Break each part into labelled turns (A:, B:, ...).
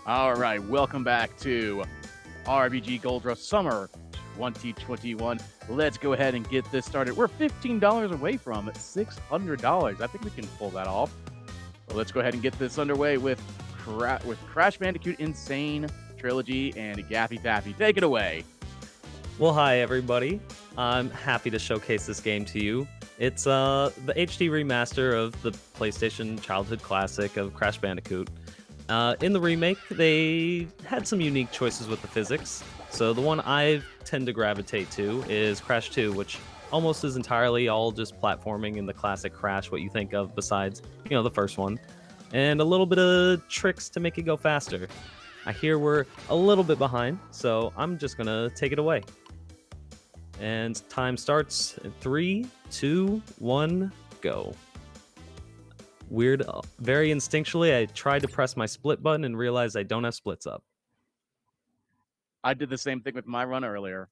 A: All right, welcome back to RBG Gold Rush Summer 2021. Let's go ahead and get this started. We're $15 away from $600. I think we can pull that off. So let's go ahead and get this underway with Crash Bandicoot Insane Trilogy and GaffeyTaffy. Take it away.
B: Well, hi everybody. I'm happy to showcase this game to you. It's the HD remaster of the PlayStation childhood classic of Crash Bandicoot. In the remake, they had some unique choices with the physics. So the one I tend to gravitate to is Crash 2, which almost is entirely all just platforming in the classic Crash, what you think of besides, the first one. And a little bit of tricks to make it go faster. I hear we're a little bit behind, so I'm just gonna take it away. And time starts in 3, 2, 1, go. Weird, very instinctually, I tried to press my split button and realized I don't have splits up.
A: I did the same thing with my run earlier.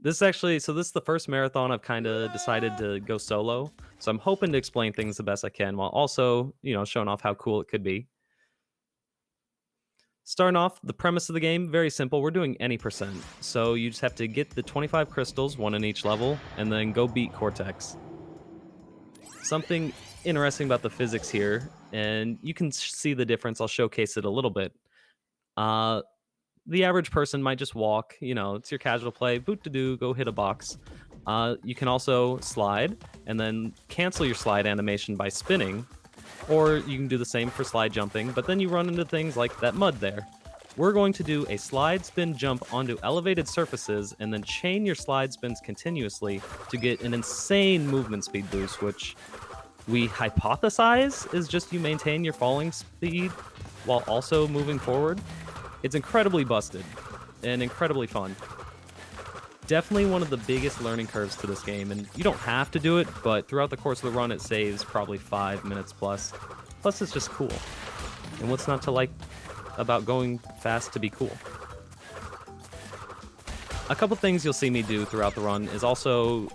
B: This is the first marathon I've kind of decided to go solo. So I'm hoping to explain things the best I can while also, showing off how cool it could be. Starting off, the premise of the game, very simple. We're doing any percent. So you just have to get the 25 crystals, one in each level, and then go beat Cortex. Something interesting about the physics here, and you can see the difference. I'll showcase it a little bit. The average person might just walk, it's your casual play, boot-to-do, go hit a box. You can also slide, and then cancel your slide animation by spinning, or you can do the same for slide jumping, but then you run into things like that mud there. We're going to do a slide, spin, jump onto elevated surfaces, and then chain your slide spins continuously to get an insane movement speed boost, which we hypothesize is just you maintain your falling speed while also moving forward. It's incredibly busted and incredibly fun. Definitely one of the biggest learning curves to this game, and you don't have to do it, but throughout the course of the run it saves probably 5 minutes plus. Plus it's just cool. And what's not to like about going fast to be cool? A couple things you'll see me do throughout the run is also,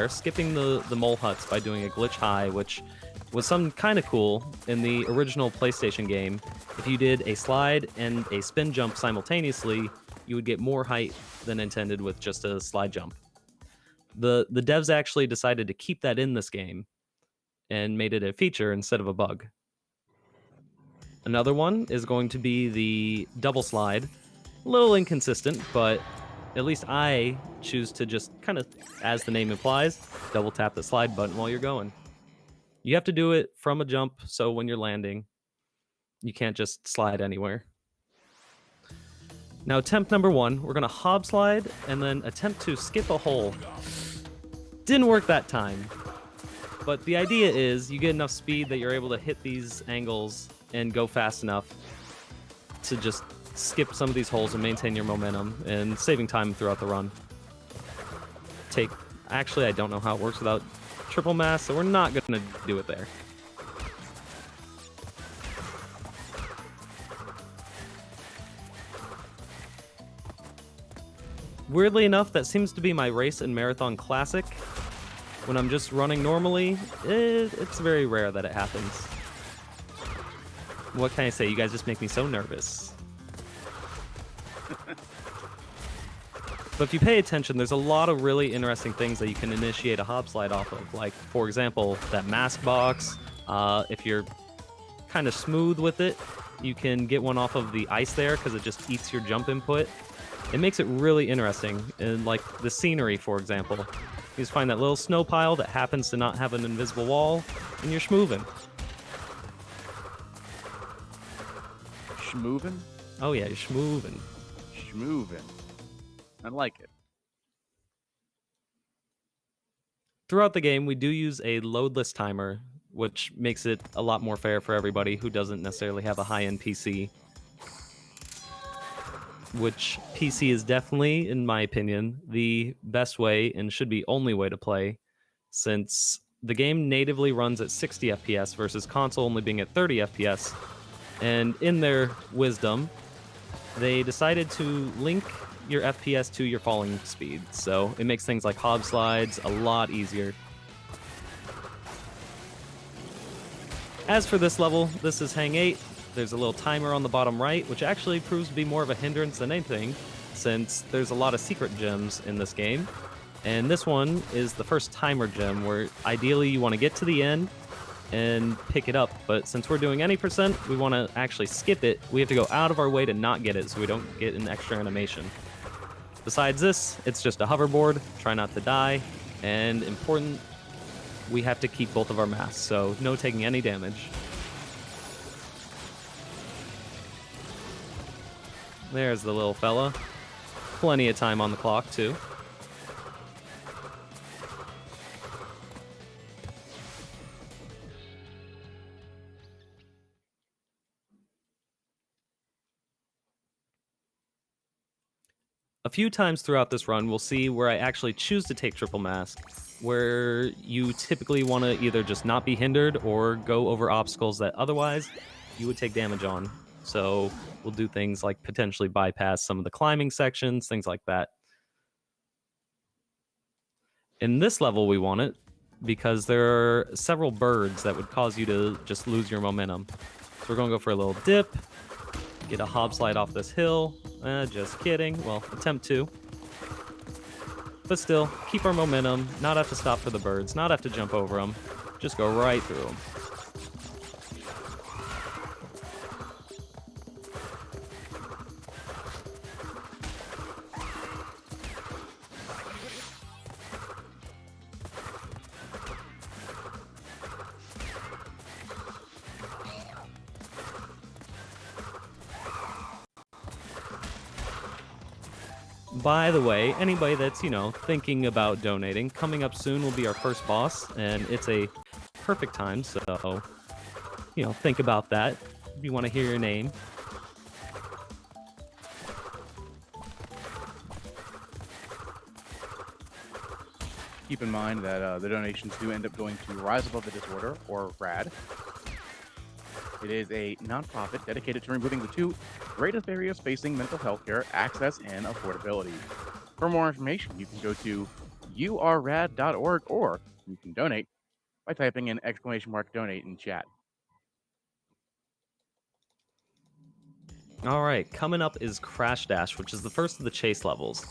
B: skipping the mole huts by doing a glitch high, which was some kind of cool in the original PlayStation game. If you did a slide and a spin jump simultaneously, you would get more height than intended with just a slide jump. The devs actually decided to keep that in this game and made it a feature instead of a bug. Another one is going to be the double slide. A little inconsistent, but at least I choose to just kind of, as the name implies, double tap the slide button while you're going. You have to do it from a jump, so when you're landing, you can't just slide anywhere. Now, attempt number 1, we're going to hob slide and then attempt to skip a hole. Didn't work that time, but the idea is you get enough speed that you're able to hit these angles and go fast enough to just skip some of these holes and maintain your momentum and saving time throughout the run. Actually, I don't know how it works without triple mass, so we're not going to do it there. Weirdly enough, that seems to be my race and marathon classic. When I'm just running normally, it's very rare that it happens. What can I say? You guys just make me so nervous. But if you pay attention, there's a lot of really interesting things that you can initiate a hob slide off of. Like, for example, that mask box. If you're kind of smooth with it, you can get one off of the ice there because it just eats your jump input. It makes it really interesting. And like the scenery, for example. You just find that little snow pile that happens to not have an invisible wall, and you're schmoovin'.
A: Schmoovin'?
B: Oh yeah, you're schmoovin'.
A: Schmoovin'. I like it.
B: Throughout the game, we do use a loadless timer, which makes it a lot more fair for everybody who doesn't necessarily have a high-end PC. Which PC is definitely, in my opinion, the best way and should be only way to play, since the game natively runs at 60 FPS versus console only being at 30 FPS. And in their wisdom, they decided to link your FPS to your falling speed, so it makes things like hob slides a lot easier. As for this level, this is Hang 8. there's a little timer on the bottom right, which actually proves to be more of a hindrance than anything, since there's a lot of secret gems in this game. And this one is the first timer gem, where ideally you want to get to the end and pick it up. But since we're doing any percent, we want to actually skip it. We have to go out of our way to not get it so we don't get an extra animation. Besides this, it's just a hoverboard. Try not to die. And important, we have to keep both of our masks, so no taking any damage. There's the little fella. Plenty of time on the clock, too. A few times throughout this run, we'll see where I actually choose to take triple mask, where you typically want to either just not be hindered or go over obstacles that otherwise you would take damage on. So we'll do things like potentially bypass some of the climbing sections, things like that. In this level, we want it because there are several birds that would cause you to just lose your momentum. So we're going to go for a little dip, get a hob slide off this hill. Just kidding. Well, attempt to. But still, keep our momentum, not have to stop for the birds, not have to jump over them, just go right through them. By the way, anybody that's, thinking about donating, coming up soon will be our first boss, and it's a perfect time, so, think about that if you want to hear your name.
A: Keep in mind that the donations do end up going to Rise Above the Disorder, or RAD. It is a nonprofit dedicated to removing the two greatest barriers facing mental health care, access and affordability. For more information, you can go to urrad.org, or you can donate by typing in !donate in chat.
B: All right, coming up is Crash Dash, which is the first of the chase levels.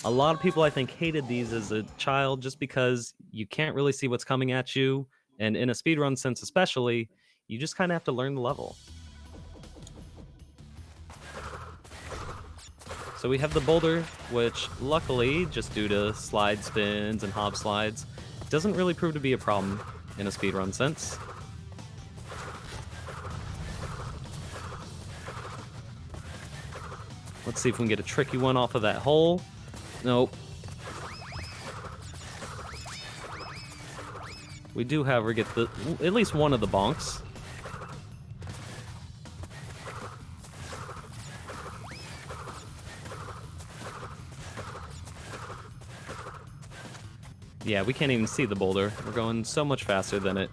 B: A lot of people, I think, hated these as a child just because you can't really see what's coming at you, and in a speedrun sense especially, you just kind of have to learn the level. So we have the boulder, which luckily, just due to slide spins and hob slides, doesn't really prove to be a problem in a speedrun sense. Let's see if we can get a tricky one off of that hole. Nope. We do, however, get at least one of the bonks. Yeah, we can't even see the boulder. We're going so much faster than it.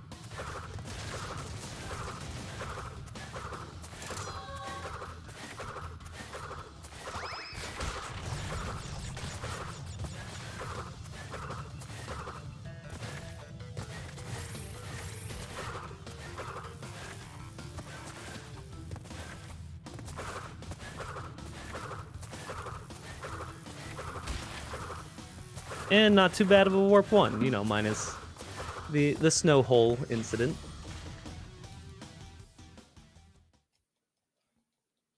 B: And not too bad of a warp 1, minus the snow hole incident.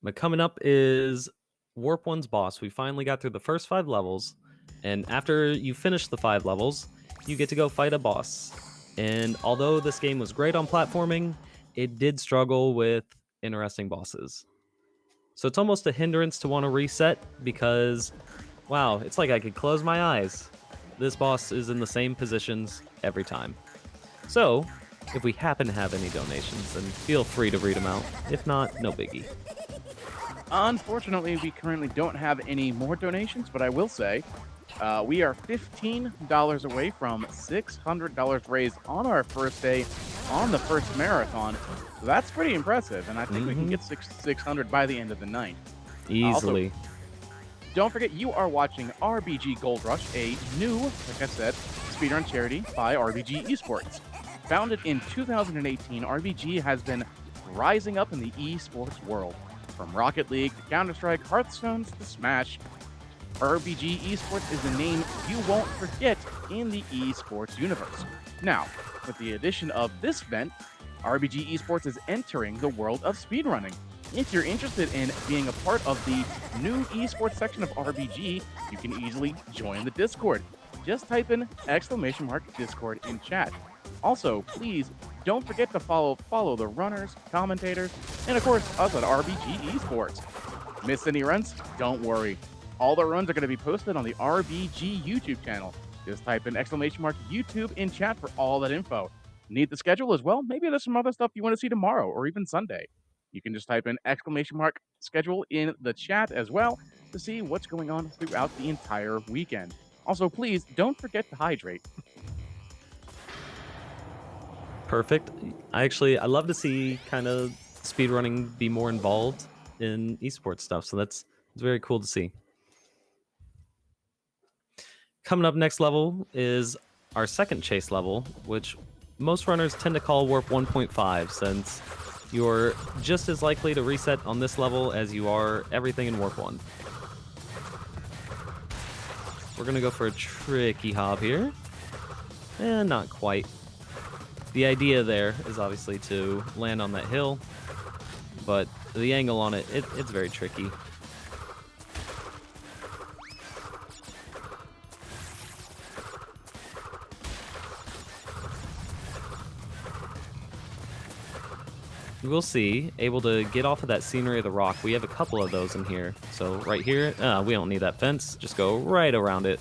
B: But coming up is Warp 1's boss. We finally got through the first 5 levels, and after you finish the 5 levels, you get to go fight a boss. And although this game was great on platforming, it did struggle with interesting bosses. So it's almost a hindrance to want to reset because, wow, it's like I could close my eyes. This boss is in the same positions every time. So, if we happen to have any donations, then feel free to read them out. If not, no biggie.
A: Unfortunately, we currently don't have any more donations, but I will say we are $15 away from $600 raised on our first day on the first marathon. So that's pretty impressive, and I think we can get 600 by the end of the night.
B: Easily.
A: Also, don't forget, you are watching RBG Gold Rush, a new, like I said, speedrun charity by RBG Esports. Founded in 2018, RBG has been rising up in the esports world. From Rocket League to Counter-Strike, Hearthstone to Smash, RBG Esports is the name you won't forget in the esports universe. Now, with the addition of this event, RBG Esports is entering the world of speedrunning. If you're interested in being a part of the new esports section of RBG, you can easily join the Discord. Just type in !Discord in chat. Also, please don't forget to follow the runners, commentators, and of course us at RBG Esports. Miss any runs? Don't worry. All the runs are going to be posted on the RBG YouTube channel. Just type in !YouTube in chat for all that info. Need the schedule as well? Maybe there's some other stuff you want to see tomorrow or even Sunday. You can just type in !schedule in the chat as well to see what's going on throughout the entire weekend. Also, please don't forget to hydrate.
B: Perfect. I love to see kind of speedrunning be more involved in esports stuff. So it's very cool to see. Coming up next level is our second chase level, which most runners tend to call Warp 1.5, since you're just as likely to reset on this level as you are everything in Warp 1. We're going to go for a tricky hob here. And not quite. The idea there is obviously to land on that hill, but the angle on it's very tricky. We'll see, able to get off of that scenery of the rock. We have a couple of those in here. So right here, we don't need that fence. Just go right around it.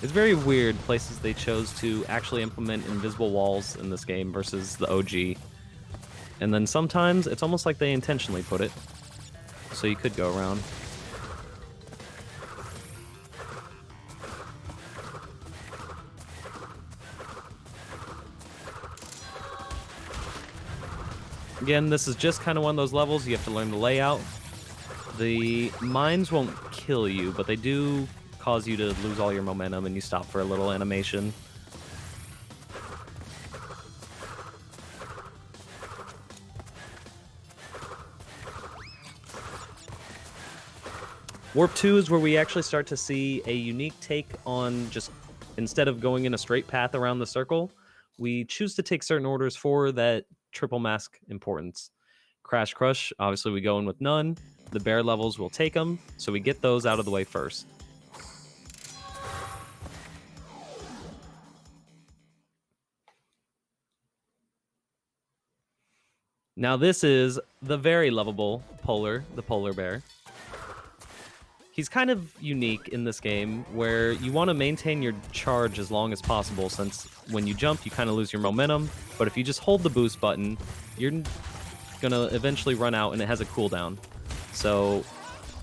B: It's very weird places they chose to actually implement invisible walls in this game versus the OG. And then sometimes it's almost like they intentionally put it, so you could go around. Again, this is just kind of one of those levels you have to learn the layout. The mines won't kill you, but they do cause you to lose all your momentum and you stop for a little animation. Warp 2 is where we actually start to see a unique take on just, instead of going in a straight path around the circle, we choose to take certain orders for that triple mask importance. Crash Crush, obviously we go in with none. The bear levels will take them, so we get those out of the way first. Now this is the very lovable Polar, the polar bear. He's kind of unique in this game where you want to maintain your charge as long as possible, since when you jump you kind of lose your momentum, but if you just hold the boost button, you're gonna eventually run out and it has a cooldown. So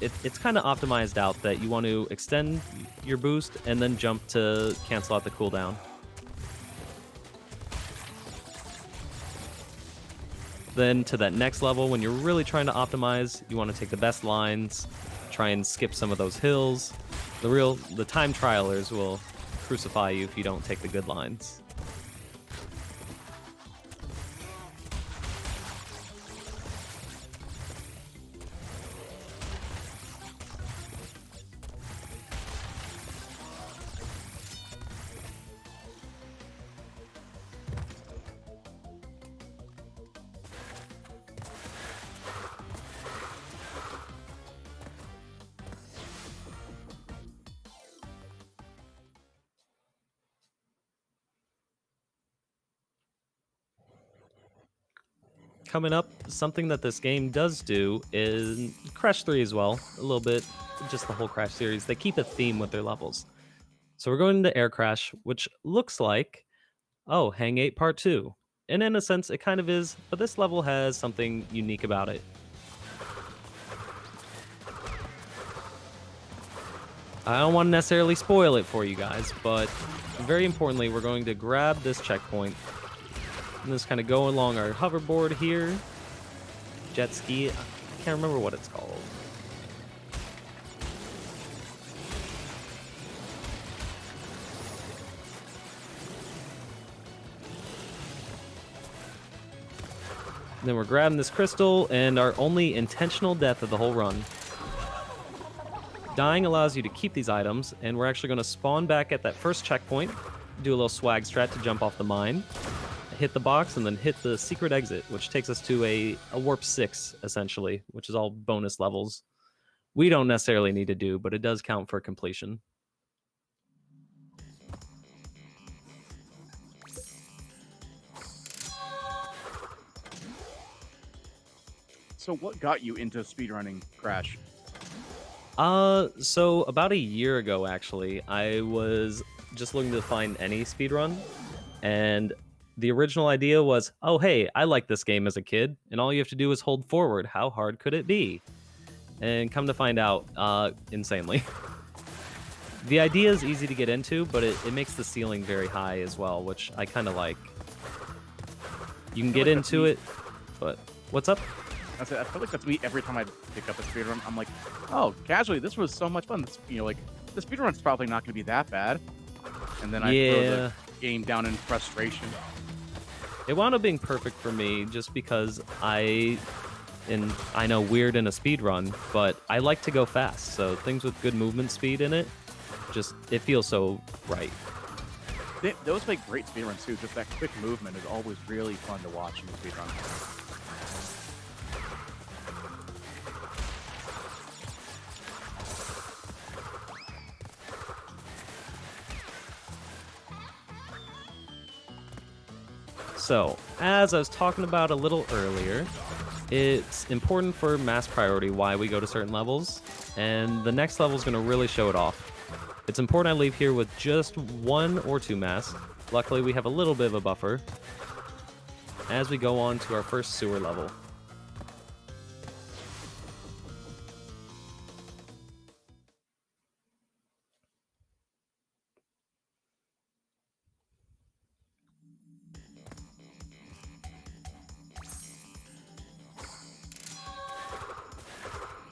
B: it's kind of optimized out that you want to extend your boost and then jump to cancel out the cooldown. Then to that next level, when you're really trying to optimize, you want to take the best lines, try and skip some of those hills. The time trialers will crucify you if you don't take the good lines. Coming up, something that this game does do is Crash 3 as well, a little bit, just the whole Crash series. They keep a theme with their levels. So we're going into Air Crash, which looks like, oh, Hang 8 Part 2. And in a sense, it kind of is, but this level has something unique about it. I don't want to necessarily spoil it for you guys, but very importantly, we're going to grab this checkpoint and just kind of go along our hoverboard here. Jet ski. I can't remember what it's called. Then we're grabbing this crystal, and our only intentional death of the whole run. Dying allows you to keep these items, and we're actually going to spawn back at that first checkpoint, do a little swag strat to jump off the mine, hit the box, and then hit the secret exit, which takes us to a warp 6, essentially, which is all bonus levels. We don't necessarily need to do, but it does count for completion.
A: So what got you into speedrunning, Crash?
B: So about a year ago, actually, I was just looking to find any speedrun, and the original idea was, oh, hey, I liked this game as a kid, and all you have to do is hold forward. How hard could it be? And come to find out, insanely. The idea is easy to get into, but it makes the ceiling very high as well, which I kind of like. You can get into it, but what's up?
A: I feel like that's me every time I pick up a speedrun. I'm like, oh, casually, this was so much fun. This, like, the speedrun's probably not going to be that bad. And then I throw the game down in frustration.
B: It wound up being perfect for me just because I know weird in a speedrun, but I like to go fast. So things with good movement speed in it, it feels so right.
A: Those make great speedruns too. Just that quick movement is always really fun to watch in the speedrun.
B: So, as I was talking about a little earlier, it's important for mass priority why we go to certain levels, and the next level is going to really show it off. It's important I leave here with just 1 or 2 mass. Luckily, we have a little bit of a buffer as we go on to our first sewer level.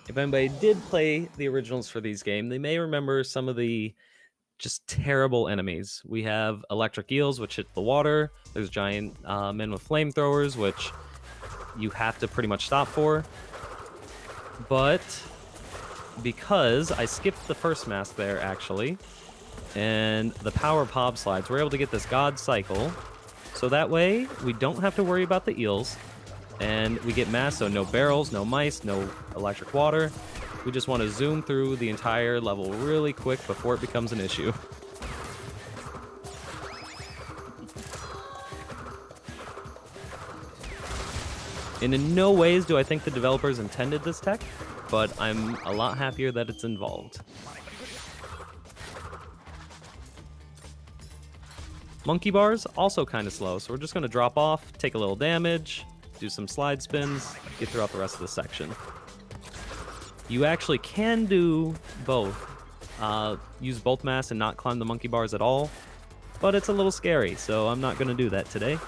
B: If anybody did play the originals for these games, they may remember some of the just terrible enemies. We have electric eels, which hit the water. There's giant men with flamethrowers, which you have to pretty much stop for. But because I skipped the first mask there, actually, and the power pop slides, we're able to get this god cycle. So that way, we don't have to worry about the eels. And we get mass, so no barrels, no mice, no electric water. We just want to zoom through the entire level really quick before it becomes an issue. And in no ways do I think the developers intended this tech, but I'm a lot happier that it's involved. Monkey bars, also kind of slow, so we're just going to drop off, take a little damage, do some slide spins, get throughout the rest of the section. You actually can do both. Use both mass and not climb the monkey bars at all, but it's a little scary, so I'm not going to do that today.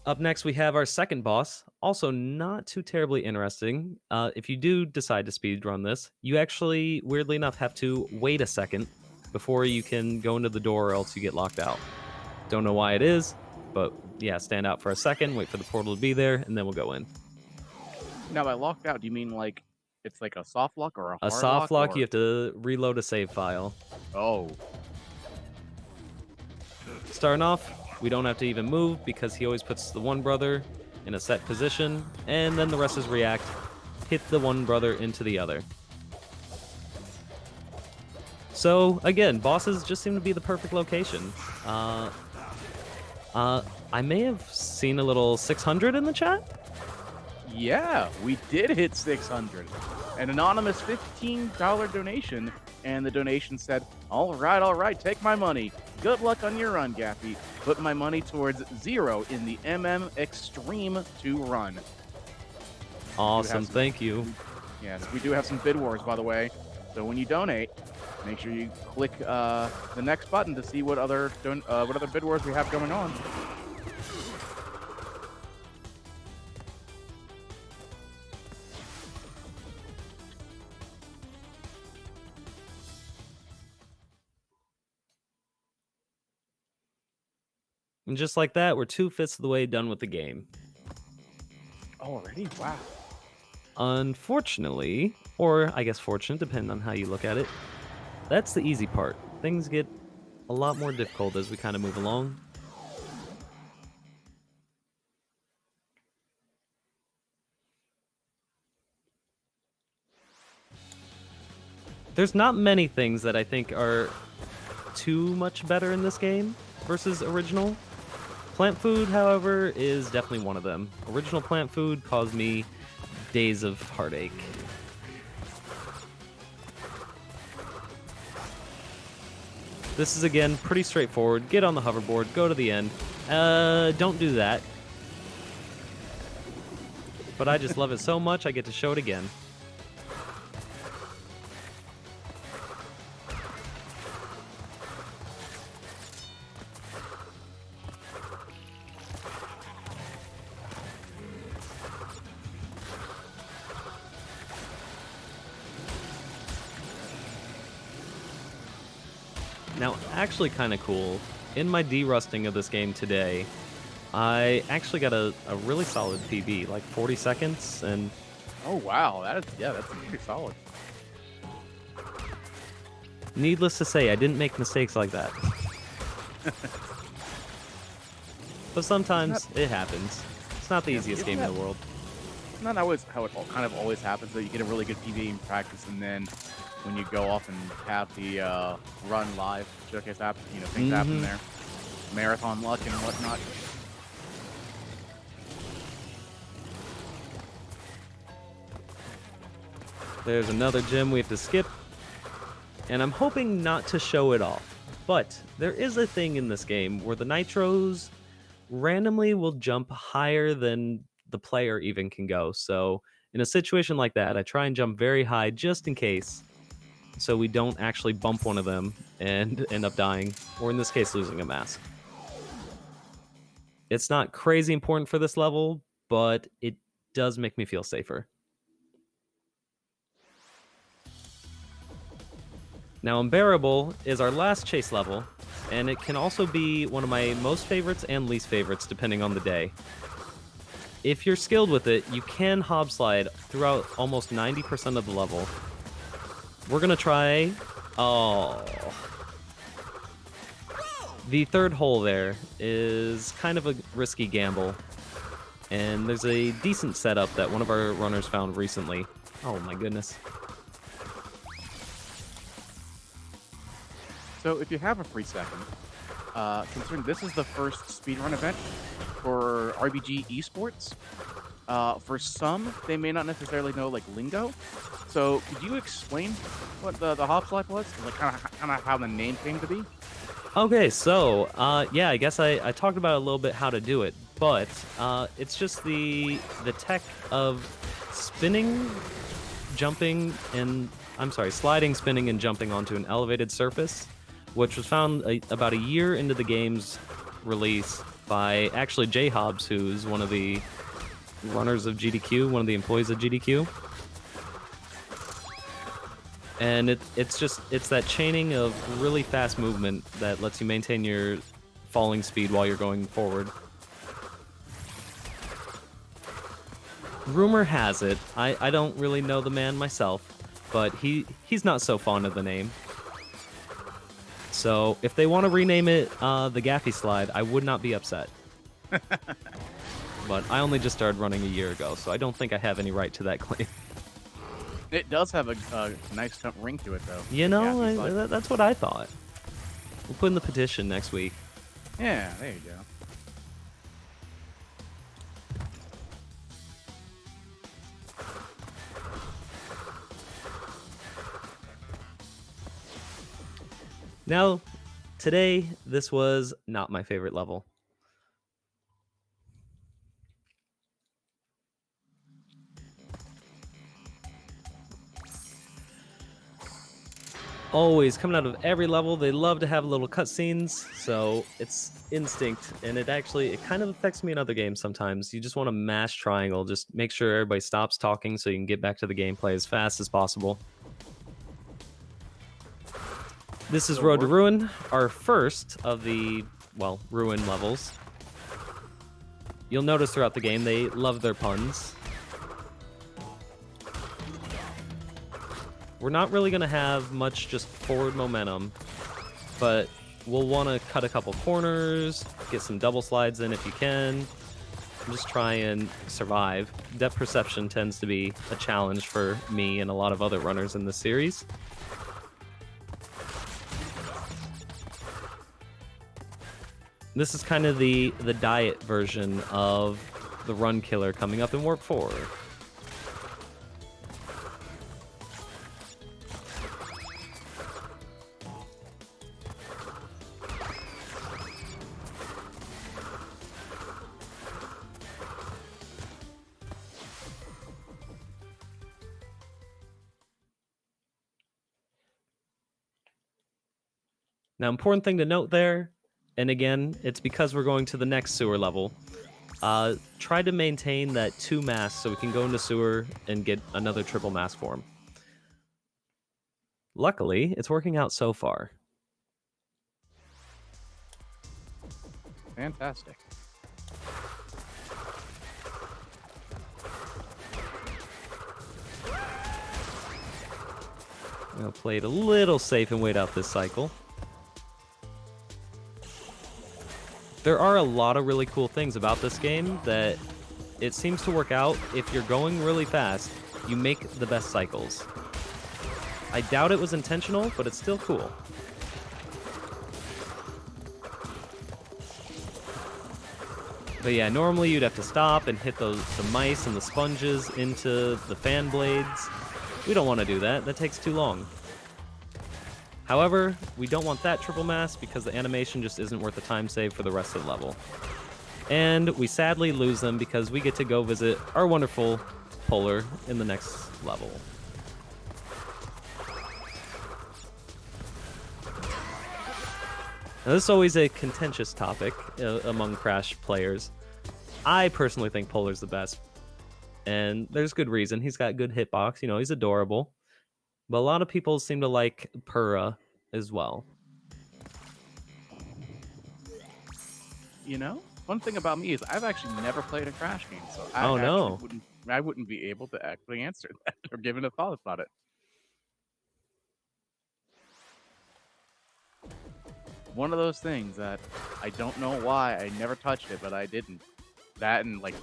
B: Up next, we have our second boss, also not too terribly interesting. If you do decide to speedrun this, you actually, weirdly enough, have to wait a second before you can go into the door or else you get locked out. Don't know why it is, but yeah, stand out for a second, wait for the portal to be there, and then we'll go in.
A: Now, by locked out, do you mean like it's like a soft lock or a hard lock?
B: A soft lock, you have to reload a save file.
A: Oh.
B: Starting off, we don't have to even move because he always puts the one brother in a set position, and then the rest is react, hit the one brother into the other. So again, bosses just seem to be the perfect location. I may have seen a little 600 in the chat.
A: Yeah, we did hit 600. An anonymous $15 donation, and the donation said, all right, take my money. Good luck on your run, Gaffey. Put my money towards 0 in the Extreme 2 run.
B: Awesome, thank you.
A: Yes, we do have some bid wars, by the way. So when you donate, make sure you click the next button to see what other bid wars we have going on.
B: And just like that, we're 2/5 of the way done with the game.
A: Already? Wow.
B: Unfortunately, or I guess fortunate, depending on how you look at it, that's the easy part. Things get a lot more difficult as we kind of move along. There's not many things that I think are too much better in this game versus original. Plant food, however, is definitely one of them. Original plant food caused me days of heartache. This is, again, pretty straightforward. Get on the hoverboard, go to the end. Don't do that. But I just love it so much, I get to show it again. Now, actually kind of cool, in my derusting of this game today, I actually got a really solid PB, like 40 seconds, and
A: Oh wow, that's pretty solid.
B: needless to say, I didn't make mistakes like that. But sometimes it happens. It's not the easiest game in the world.
A: Not always how it kind of always happens that you get a really good PB in practice, and then when you go off and have the run live showcase happen, things happen there, marathon luck and whatnot.
B: There's another gym we have to skip, and I'm hoping not to show it off, but there is a thing in this game where the nitros randomly will jump higher than the player even can go. So in a situation like that, I try and jump very high just in case, so we don't actually bump one of them and end up dying, or in this case, losing a mask. It's not crazy important for this level, but it does make me feel safer. Now, Unbearable is our last chase level, and it can also be one of my most favorites and least favorites, depending on the day. If you're skilled with it, you can hob slide throughout almost 90% of the level. We're gonna try... Oh... The third hole there is kind of a risky gamble, and there's a decent setup that one of our runners found recently. Oh my goodness.
A: So if you have a free second, considering this is the first speedrun event for RBG Esports, for some, they may not necessarily know like lingo. So could you explain what the hop slide was? Like kind of how the name came to be?
B: Okay, so, yeah, I guess I talked about a little bit how to do it, but it's just the tech of spinning, jumping, and, I'm sorry, sliding, spinning, and jumping onto an elevated surface, which was found about a year into the game's release by actually Jay Hobbs, who's one of the runners of GDQ, one of the employees of GDQ. And it's that chaining of really fast movement that lets you maintain your falling speed while you're going forward. Rumor has it, I don't really know the man myself, but he's not so fond of the name. So if they want to rename it the Gaffey Slide, I would not be upset. But I only just started running a year ago, so I don't think I have any right to that claim.
A: It does have a nice ring to it, though.
B: You know, that's what I thought. We'll put in the petition next week.
A: Yeah, there you go.
B: Now, today, this was not my favorite level. Always, coming out of every level, they love to have little cutscenes, so it's instinct, and it kind of affects me in other games sometimes. You just want to mash triangle, just make sure everybody stops talking so you can get back to the gameplay as fast as possible. This is Road to Ruin, our first of the well, ruin levels. You'll notice throughout the game they love their puns. We're not really going to have much just forward momentum, but we'll want to cut a couple corners, get some double slides in if you can, just try and survive. Depth perception tends to be a challenge for me and a lot of other runners in this series. This is kind of the diet version of the run killer coming up in Warp 4. Now, important thing to note there, and again, it's because we're going to the next sewer level. Try to maintain that 2 mass so we can go into sewer and get another triple mass form. Luckily, it's working out so far.
A: Fantastic.
B: I'm going to play it a little safe and wait out this cycle. There are a lot of really cool things about this game that it seems to work out. If you're going really fast, you make the best cycles. I doubt it was intentional, but it's still cool. But yeah, normally you'd have to stop and hit the mice and the sponges into the fan blades. We don't want to do that. That takes too long. However, we don't want that triple mass because the animation just isn't worth the time save for the rest of the level. And we sadly lose them because we get to go visit our wonderful Polar in the next level. Now, this is always a contentious topic among Crash players. I personally think Polar's the best. And there's good reason. He's got good hitbox. You know, he's adorable. But a lot of people seem to like Purah as well.
A: You know, one thing about me is I've actually never played a Crash game, so I wouldn't be able to actually answer that or give it a thought about it. One of those things that I don't know why I never touched it, but I didn't. That and like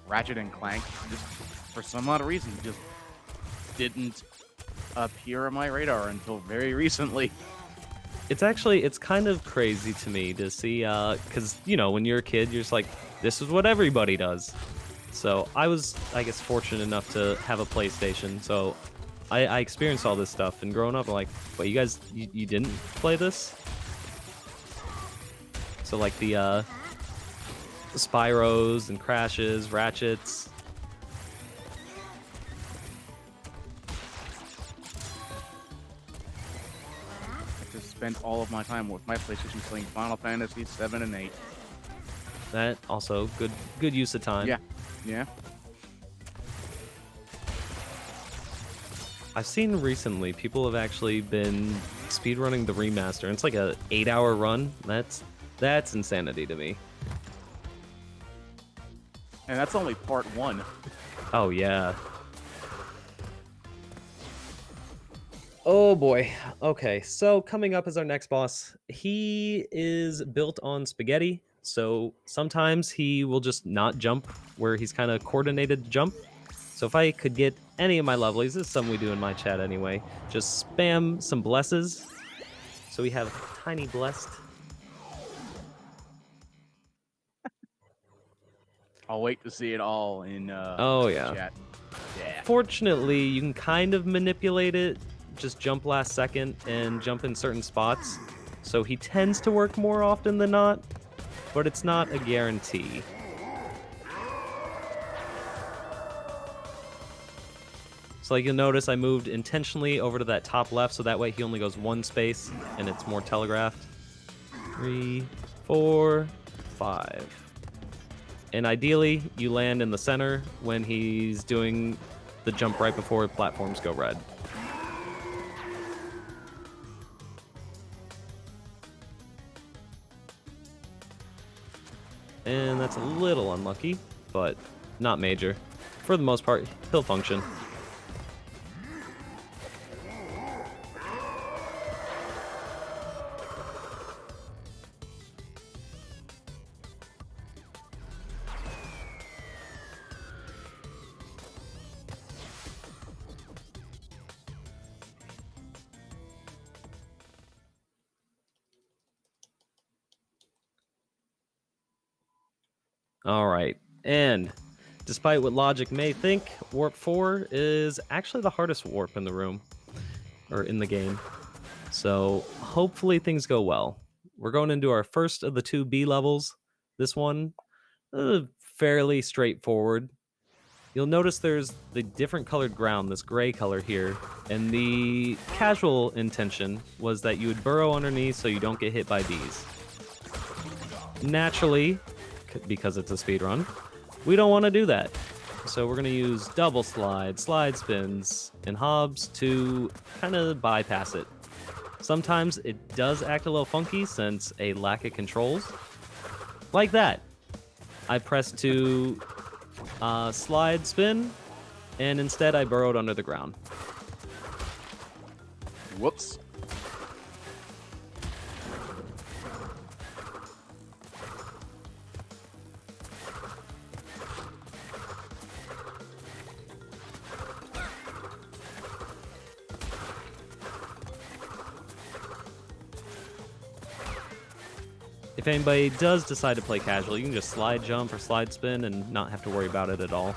A: Ratchet and Clank, just for some odd reason, just didn't appear on my radar until very recently.
B: It's kind of crazy to me to see, because, you know, when you're a kid, you're just like, this is what everybody does. So I was, I guess, fortunate enough to have a PlayStation, so I experienced all this stuff, and growing up, I'm like, wait, you guys, you didn't play this? So, like, the Spyros and Crashes, Ratchets.
A: Spent all of my time with my PlayStation playing Final Fantasy 7 and 8.
B: That also good use of time.
A: Yeah.
B: I've seen recently people have actually been speedrunning the remaster. It's like a 8-hour run. That's insanity to me.
A: And that's only part 1.
B: Oh yeah. Oh boy. Okay, so coming up as our next boss, he is built on spaghetti, so sometimes he will just not jump where he's kind of coordinated to jump. So if I could get any of my lovelies, this is something we do in my chat anyway, just spam some blesses. So we have Tiny Blessed.
A: I'll wait to see it all in
B: Oh yeah.
A: chat. Yeah.
B: Fortunately, you can kind of manipulate it. Just jump last second and jump in certain spots. So he tends to work more often than not, but it's not a guarantee. So like you'll notice I moved intentionally over to that top left so that way he only goes one space and it's more telegraphed. 3, 4, 5. And ideally you land in the center when he's doing the jump right before platforms go red. And that's a little unlucky, but not major. For the most part, he'll function. All right, and despite what logic may think, Warp 4 is actually the hardest warp in the room, or in the game. So hopefully things go well. We're going into our first of the 2 B levels. This one, fairly straightforward. You'll notice there's the different colored ground, this gray color here, and the casual intention was that you would burrow underneath so you don't get hit by bees. Naturally, because it's a speed run, we don't want to do that. So we're going to use double slide, slide spins, and hobs to kind of bypass it. Sometimes it does act a little funky since a lack of controls. Like that. I pressed to slide spin, and instead I burrowed under the ground.
A: Whoops.
B: If anybody does decide to play casual, you can just slide jump or slide spin and not have to worry about it at all.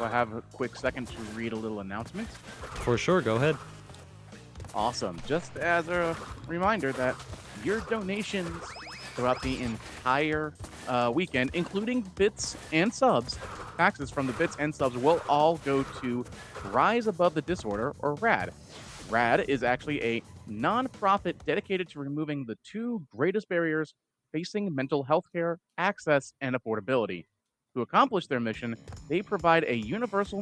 A: I have a quick second to read a little announcement.
B: For sure, go ahead.
A: Awesome. Just as a reminder that your donations throughout the entire weekend, including bits and subs, taxes from the bits and subs will all go to Rise Above the Disorder, or RAD. RAD is actually a non-profit dedicated to removing the 2 greatest barriers facing mental health care, access, and affordability. To accomplish their mission, they provide a universal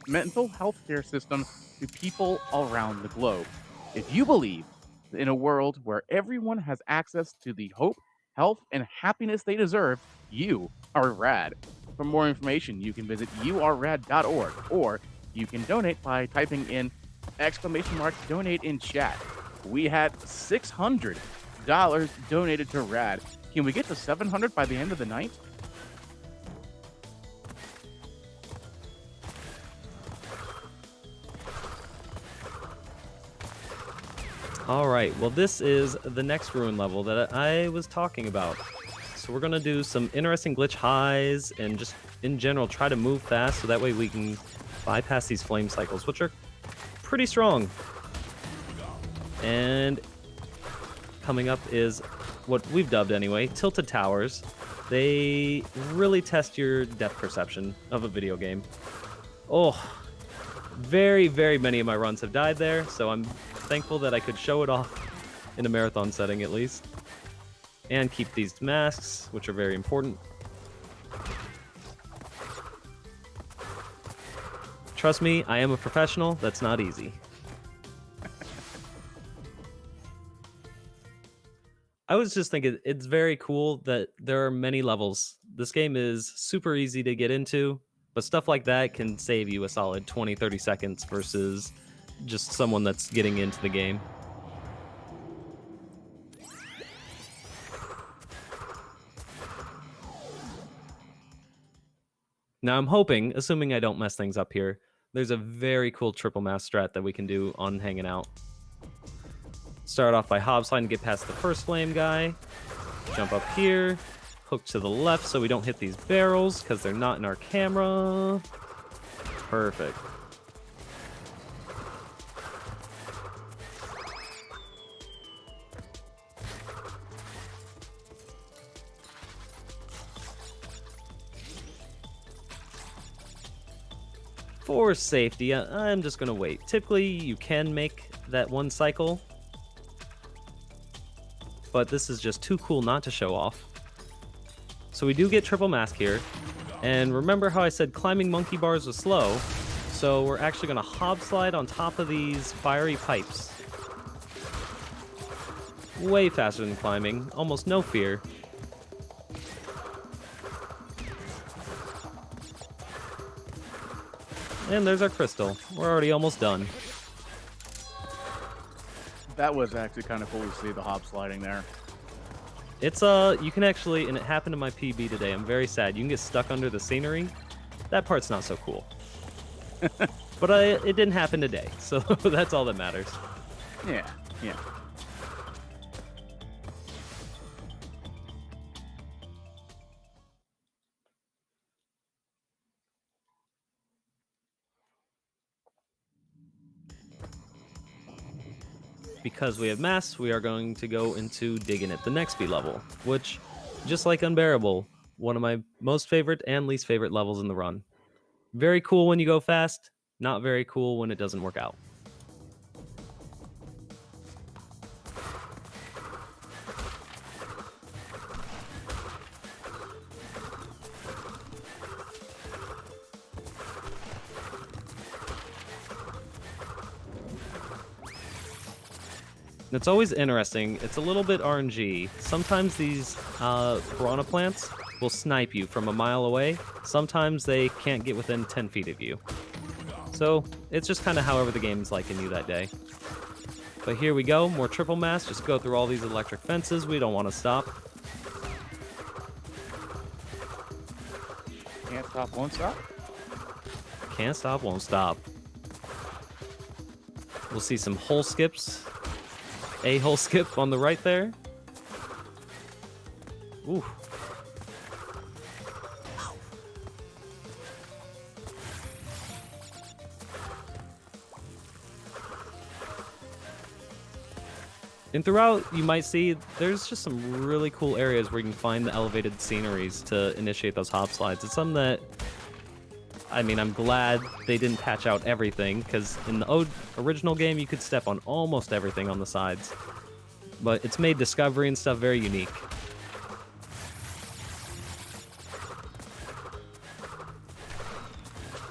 A: mental health care system to people around the globe. If you believe in a world where everyone has access to the hope, health, and happiness they deserve, you are rad. For more information, you can visit yourrad.org, or you can donate by typing in !donate in chat. We had $600 donated to RAD. Can we get to 700 by the end of the night?
B: All right, well, this is the next ruin level that I was talking about. So we're going to do some interesting glitch highs and just, in general, try to move fast so that way we can bypass these flame cycles, which are pretty strong. And coming up is what we've dubbed anyway, tilted towers. They really test your depth perception of a video game. Oh, very, very many of my runs have died there, so I'm thankful that I could show it off in a marathon setting at least. And keep these masks, which are very important. Trust me, I am a professional. That's not easy. I was just thinking, it's very cool that there are many levels. This game is super easy to get into, but stuff like that can save you a solid 20-30 seconds versus just someone that's getting into the game. Now I'm hoping, assuming I don't mess things up here, there's a very cool triple mass strat that we can do on hanging out. Start off by hob slide and get past the first flame guy. Jump up here. Hook to the left so we don't hit these barrels because they're not in our camera. Perfect. For safety, I'm just going to wait. Typically, you can make that one cycle, but this is just too cool not to show off. So we do get triple mask here, and remember how I said climbing monkey bars was slow, so we're actually going to hob slide on top of these fiery pipes. Way faster than climbing, almost no fear. And there's our crystal. We're already almost done.
A: That was actually kind of cool to see the hop sliding there.
B: It's you can actually, and it happened in my PB today, I'm very sad, you can get stuck under the scenery. That part's not so cool. But it didn't happen today, so that's all that matters.
A: Yeah, yeah.
B: Because we have mass, we are going to go into digging at the next speed level, which, just like Unbearable, one of my most favorite and least favorite levels in the run. Very cool when you go fast, not very cool when it doesn't work out. It's always interesting. It's a little bit RNG. Sometimes these piranha plants will snipe you from a mile away. Sometimes they can't get within 10 feet of you. So it's just kind of however the game's liking you that day. But here we go. More triple mass. Just go through all these electric fences. We don't want to stop.
A: Can't stop, won't stop.
B: Can't stop, won't stop. We'll see some hole skips. A hole skip on the right there. Ooh. And throughout, you might see there's just some really cool areas where you can find the elevated sceneries to initiate those hop slides. It's something that, I mean, I'm glad they didn't patch out everything, because in the original game, you could step on almost everything on the sides. But it's made discovery and stuff very unique.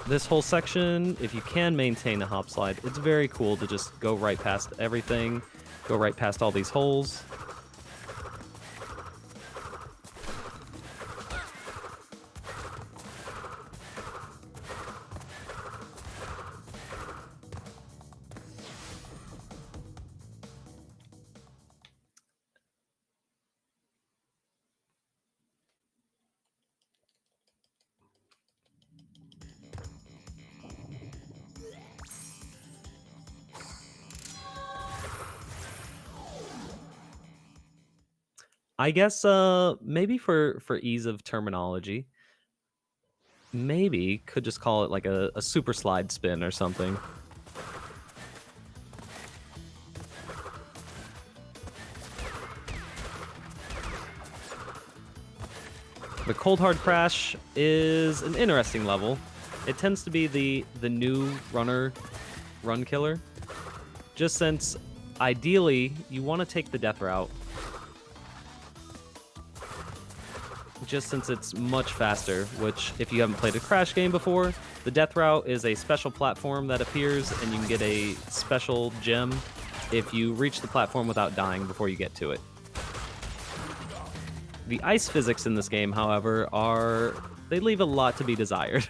B: This whole section, if you can maintain a hop slide, it's very cool to just go right past everything, go right past all these holes. I guess maybe for ease of terminology, maybe could just call it like a super slide spin or something. The Cold Hard Crash is an interesting level. It tends to be the new run killer, just since ideally you want to take the death route. Just since it's much faster, which if you haven't played a Crash game before, the death route is a special platform that appears and you can get a special gem if you reach the platform without dying before you get to it. The ice physics in this game, however, they leave a lot to be desired.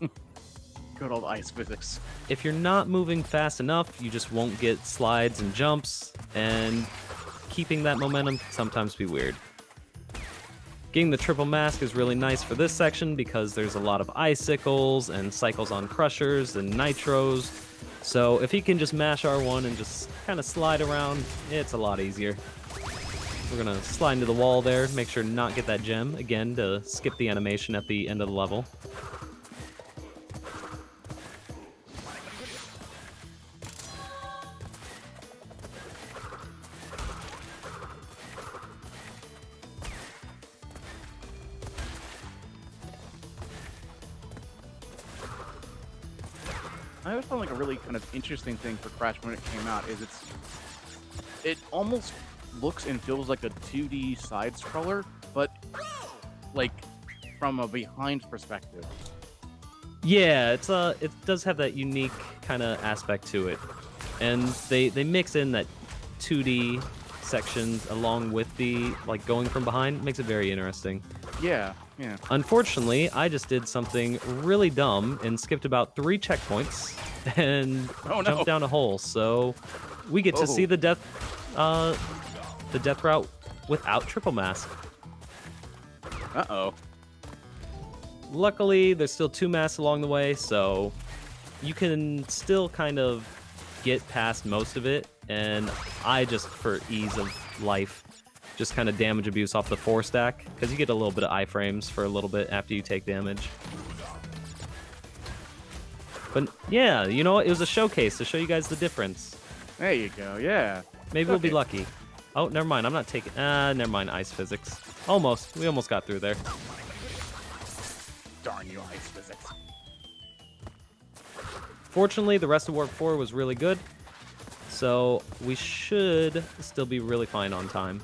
A: Good old ice physics.
B: If you're not moving fast enough, you just won't get slides and jumps, and keeping that momentum can sometimes be weird. Getting the triple mask is really nice for this section because there's a lot of icicles and cycles on crushers and nitros. So if you can just mash R1 and just kind of slide around, it's a lot easier. We're going to slide into the wall there, make sure to not get that gem, again, to skip the animation at the end of the level.
A: I always found like a really kind of interesting thing for Crash when it came out is it almost looks and feels like a 2D side scroller, but like from a behind perspective.
B: Yeah, it does have that unique kind of aspect to it, and they mix in that 2D sections along with the like going from behind, makes it very interesting.
A: Yeah, yeah.
B: Unfortunately, I just did something really dumb and skipped about 3 checkpoints and jumped down a hole. So we get to see the death route without triple mask.
A: Uh-oh.
B: Luckily, there's still 2 masks along the way, so you can still kind of get past most of it. And I just, for ease of life, just kind of damage abuse off the 4 stack, because you get a little bit of iframes for a little bit after you take damage. But yeah, you know what? It was a showcase to show you guys the difference.
A: There you go, yeah.
B: Maybe we'll be lucky. Oh, never mind. I'm not taking... never mind. Ice physics. Almost. We almost got through there.
A: Darn you, ice physics.
B: Fortunately, the rest of Warp 4 was really good, so we should still be really fine on time.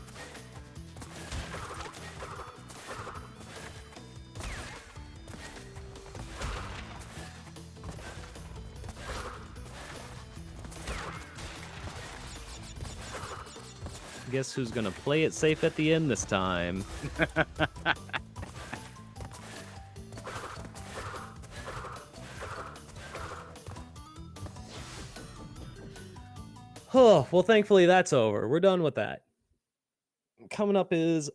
B: Guess who's gonna play it safe at the end this time? Oh, well, thankfully that's over. We're done with that. Coming up is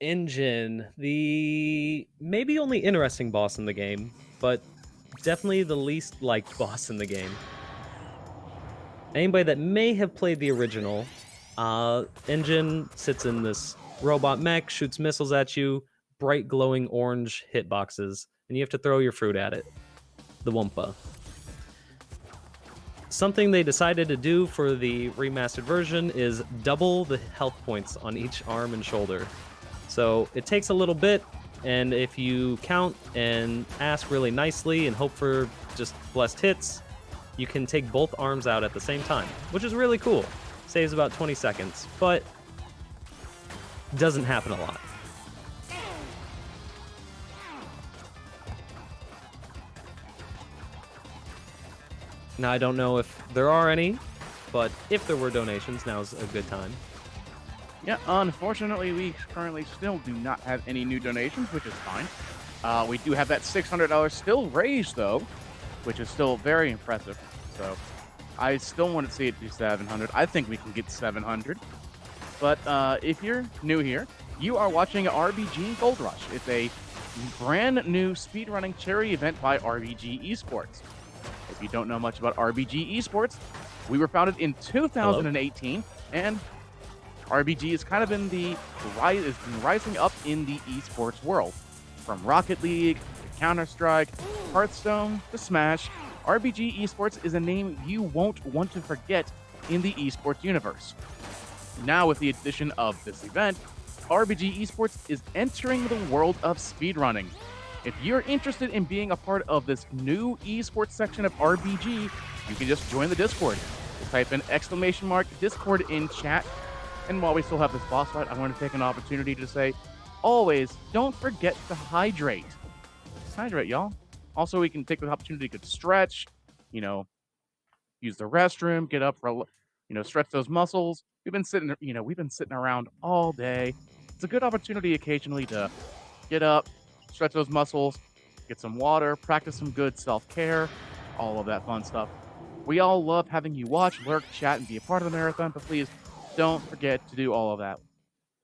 B: Engine, the maybe only interesting boss in the game, but definitely the least liked boss in the game. Anybody that may have played the original, Engine sits in this robot mech, shoots missiles at you, bright glowing orange hitboxes, and you have to throw your fruit at it. The Wumpa. Something they decided to do for the remastered version is double the health points on each arm and shoulder. So it takes a little bit, and if you count and ask really nicely and hope for just blessed hits, you can take both arms out at the same time, which is really cool. Saves about 20 seconds, but doesn't happen a lot. Now, I don't know if there are any, but if there were donations, now's a good time.
A: Yeah, unfortunately, we currently still do not have any new donations, which is fine. We do have that $600 still raised, though, which is still very impressive. So I still want to see it do 700. I think we can get 700. But if you're new here, you are watching RBG Gold Rush. It's a brand new speedrunning charity event by RBG Esports. If you don't know much about RBG Esports, we were founded in 2018, and RBG is kind of in the rising up in the esports world. From Rocket League to Counter-Strike, Hearthstone to Smash, RBG Esports is a name you won't want to forget in the esports universe. Now, with the addition of this event, RBG Esports is entering the world of speedrunning. If you're interested in being a part of this new esports section of RBG, you can just join the Discord. Just type in !Discord in chat. And while we still have this boss fight, I want to take an opportunity to say, always don't forget to hydrate. Just hydrate, y'all. Also, we can take the opportunity to stretch, use the restroom, get up for, stretch those muscles. We've been sitting around all day. It's a good opportunity occasionally to get up, stretch those muscles, get some water, practice some good self-care, all of that fun stuff. We all love having you watch, lurk, chat, and be a part of the marathon, but please don't forget to do all of that.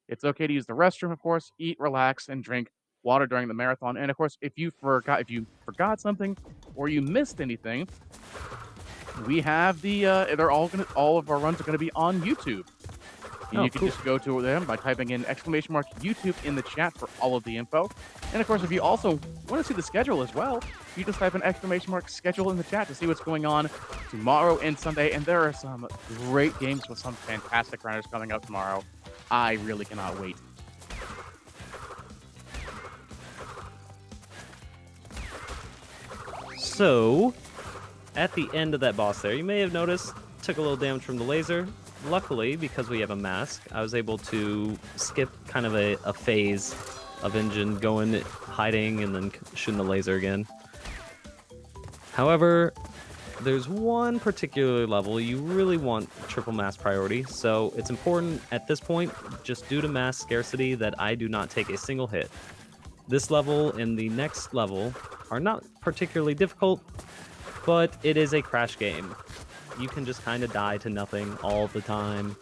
A: It's okay to use the restroom, of course, eat, relax, and drink water during the marathon. And of course, if you forgot something or you missed anything, we have all of our runs are gonna be on YouTube. And you can just go to them by typing in !YouTube in the chat for all of the info. And of course, if you also want to see the schedule as well, you just type in !schedule in the chat to see what's going on tomorrow and Sunday. And there are some great games with some fantastic runners coming up tomorrow. I really cannot wait.
B: So, at the end of that boss there, you may have noticed, took a little damage from the laser. Luckily, because we have a mask, I was able to skip kind of a phase of engine going, hiding, and then shooting the laser again. However, there's one particular level you really want triple mask priority, so it's important at this point, just due to mask scarcity, that I do not take a single hit. This level and the next level are not particularly difficult, but it is a crash game. You can just kind of die to nothing all the time.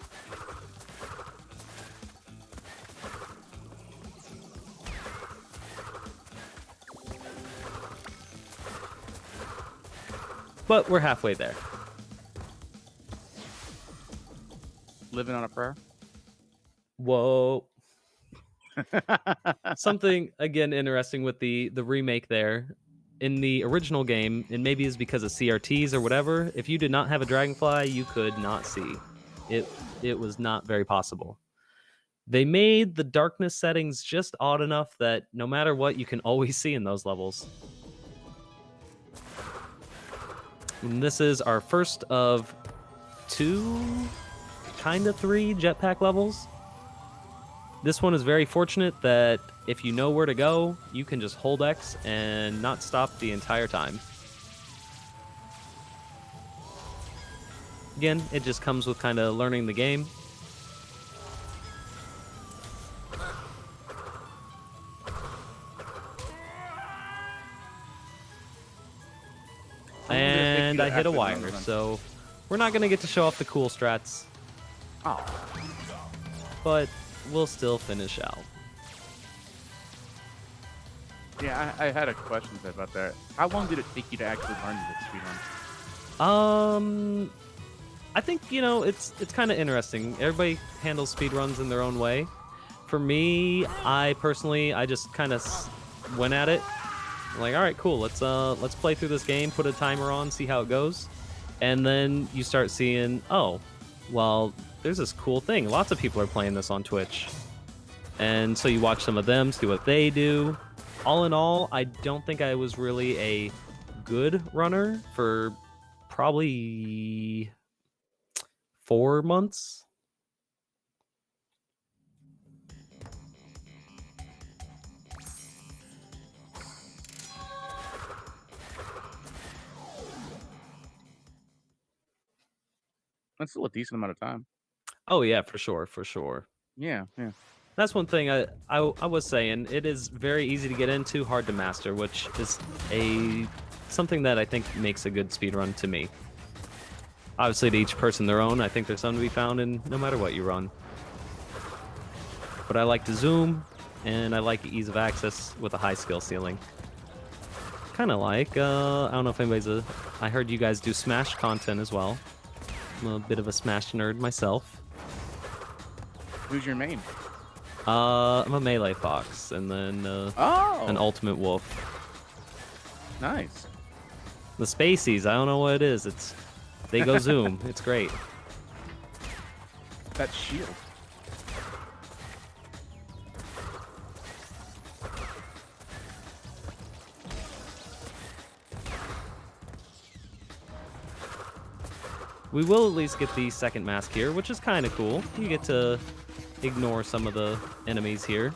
B: But we're halfway there.
A: Living on a prayer.
B: Whoa. Something, again, interesting with the remake there. In the original game, and maybe it's because of CRTs or whatever, if you did not have a dragonfly, you could not see. It was not very possible. They made the darkness settings just odd enough that no matter what, you can always see in those levels. And this is our first of 2, kind of 3 jetpack levels. This one is very fortunate that if you know where to go, you can just hold X and not stop the entire time. Again, it just comes with kind of learning the game. And I hit a wire, so we're not going to get to show off the cool strats.
A: Oh.
B: But we'll still finish out.
A: Yeah, I had a question about that. How long did it take you to actually learn the speedrun?
B: I think, you know, it's kind of interesting. Everybody handles speedruns in their own way. For me, I just kind of went at it. I'm like, all right, cool. Let's play through this game, put a timer on, see how it goes. And then you start seeing, oh, well, there's this cool thing. Lots of people are playing this on Twitch. And so you watch some of them, see what they do. All in all, I don't think I was really a good runner for probably 4 months.
A: That's still a decent amount of time.
B: Oh yeah, for sure.
A: Yeah.
B: That's one thing I was saying. It is very easy to get into, hard to master, which is something that I think makes a good speedrun to me. Obviously, to each person their own. I think there's something to be found in no matter what you run. But I like to zoom, and I like ease of access with a high skill ceiling. Kind of like, I don't know if anybody's I heard you guys do Smash content as well. I'm a bit of a Smash nerd myself.
A: Who's your main?
B: I'm a melee fox, and then an ultimate wolf.
A: Nice.
B: The Spaceys, I don't know what it is. They go zoom. It's great.
A: That shield.
B: We will at least get the second mask here, which is kind of cool. You get to ignore some of the enemies here.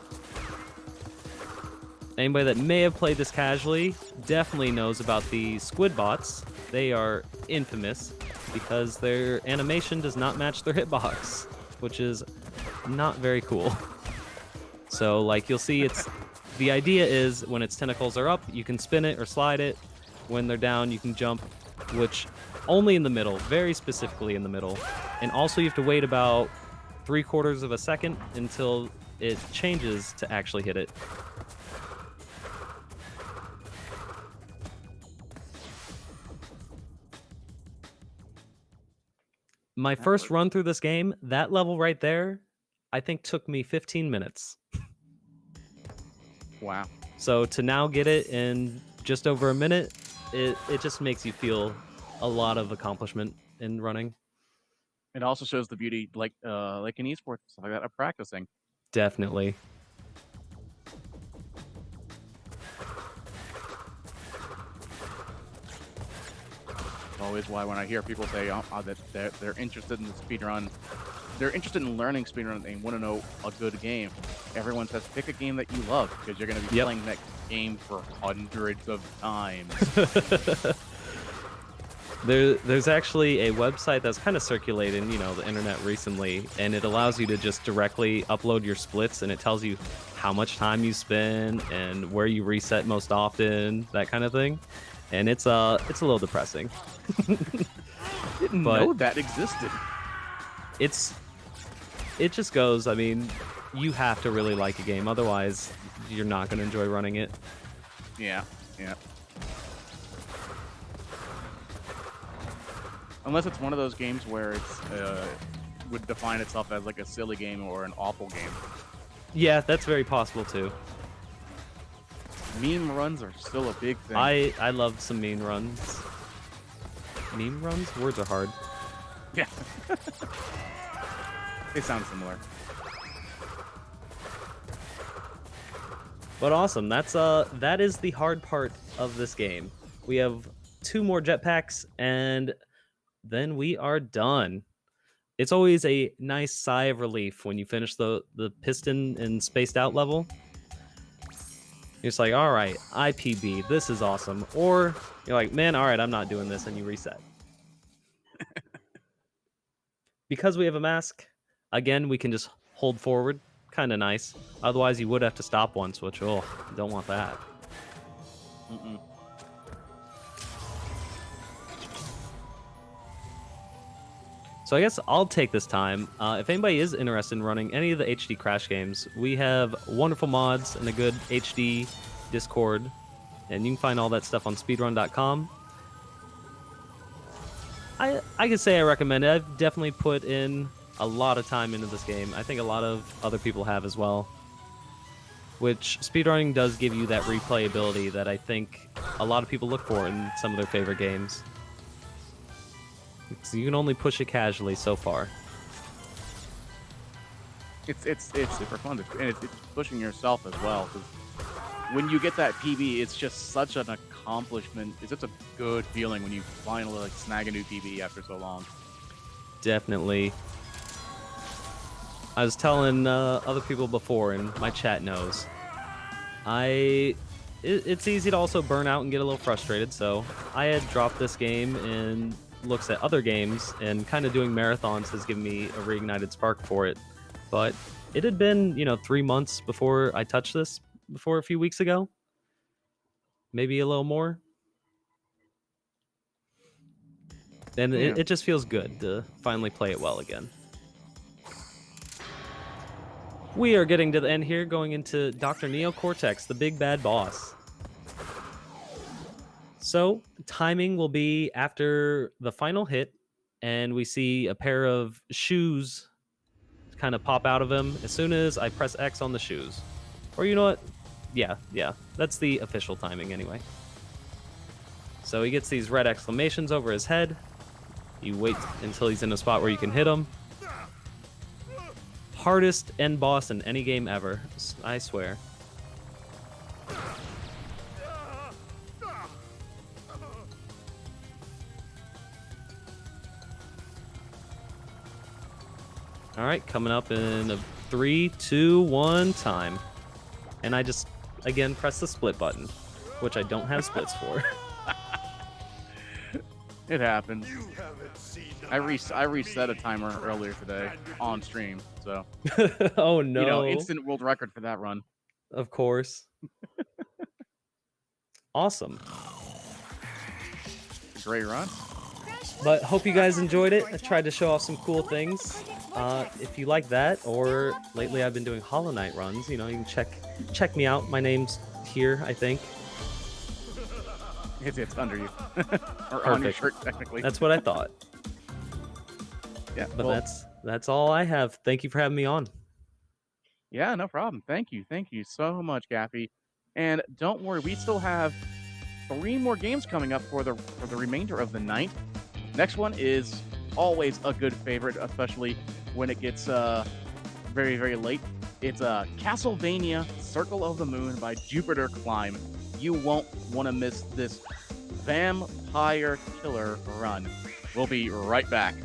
B: Anybody that may have played this casually definitely knows about the Squid Bots. They are infamous because their animation does not match their hitbox, which is not very cool. So, like, you'll see the idea is when its tentacles are up, you can spin it or slide it. When they're down, you can jump, which only in the middle, very specifically in the middle. And also you have to wait about 3/4 of a second until it changes to actually hit it. My first run through this game, that level right there, I think took me 15 minutes.
A: Wow.
B: So to now get it in just over a minute, it just makes you feel a lot of accomplishment in running.
A: It also shows the beauty, like in esports, stuff like that, of practicing.
B: Definitely.
A: always why when I hear people say that they're interested in the speedrun, they're interested in learning speedrun and want to know a good game. Everyone says pick a game that you love because you're going to be playing that game for hundreds of times.
B: There's actually a website that's kind of circulating, the internet recently, and it allows you to just directly upload your splits, and it tells you how much time you spend and where you reset most often, that kind of thing. And it's a little depressing.
A: Didn't know that existed.
B: It just goes, I mean, you have to really like a game, otherwise you're not going to enjoy running it.
A: Yeah. Unless it's one of those games where it's would define itself as like a silly game or an awful game.
B: Yeah, that's very possible too.
A: Meme runs are still a big thing.
B: I love some meme runs. Meme runs? Words are hard.
A: Yeah. They sound similar.
B: But awesome. That is the hard part of this game. We have 2 more jetpacks and then we are done. It's always a nice sigh of relief when you finish the piston and spaced out level. You're just like, all right, IPB, this is awesome. Or you're like, man, all right, I'm not doing this, and you reset. Because we have a mask, again, we can just hold forward. Kind of nice. Otherwise, you would have to stop once, which, don't want that.
A: Mm-mm.
B: So I guess I'll take this time. If anybody is interested in running any of the HD Crash games, we have wonderful mods and a good HD Discord, and you can find all that stuff on speedrun.com. I can say I recommend it. I've definitely put in a lot of time into this game. I think a lot of other people have as well. Which speedrunning does give you that replayability that I think a lot of people look for in some of their favorite games. So you can only push it casually so far.
A: It's super fun, and it's pushing yourself as well. Because when you get that PB, it's just such an accomplishment. It's such a good feeling when you finally snag a new PB after so long.
B: Definitely. I was telling other people before, and my chat knows. It's easy to also burn out and get a little frustrated. So I had dropped this game and looks at other games, and kind of doing marathons has given me a reignited spark for it. But it had been 3 months before I touched this, before a few weeks ago, maybe a little more, and it just feels good to finally play it well again. We are getting to the end here, going into Dr. Neo Cortex, the big bad boss. So, timing will be after the final hit, and we see a pair of shoes kind of pop out of him as soon as I press X on the shoes. Or you know what? Yeah, that's the official timing anyway. So he gets these red exclamations over his head. You wait until he's in a spot where you can hit him. Hardest end boss in any game ever, I swear. All right, coming up in a 3, 2, 1 time. And I just, again, press the split button, which I don't have splits for.
A: It happens. I reset a timer earlier today on stream, so.
B: Oh, no.
A: Instant world record for that run.
B: Of course. Awesome.
A: Great run.
B: But hope you guys enjoyed it. I tried to show off some cool things. If you like that, or lately I've been doing Hollow Knight runs, you can check me out. My name's here, I think.
A: It's under you. Or
B: Perfect.
A: on your shirt, technically.
B: That's what I thought.
A: Yeah,
B: But
A: well,
B: that's all I have. Thank you for having me on.
A: Yeah, no problem. Thank you so much, Gaffey. And don't worry, we still have 3 more games coming up for the remainder of the night. Next one is always a good favorite, especially when it gets very, very late. It's Castlevania Circle of the Moon by Jupiter Climb. You won't want to miss this Vampire Killer Run. We'll be right back.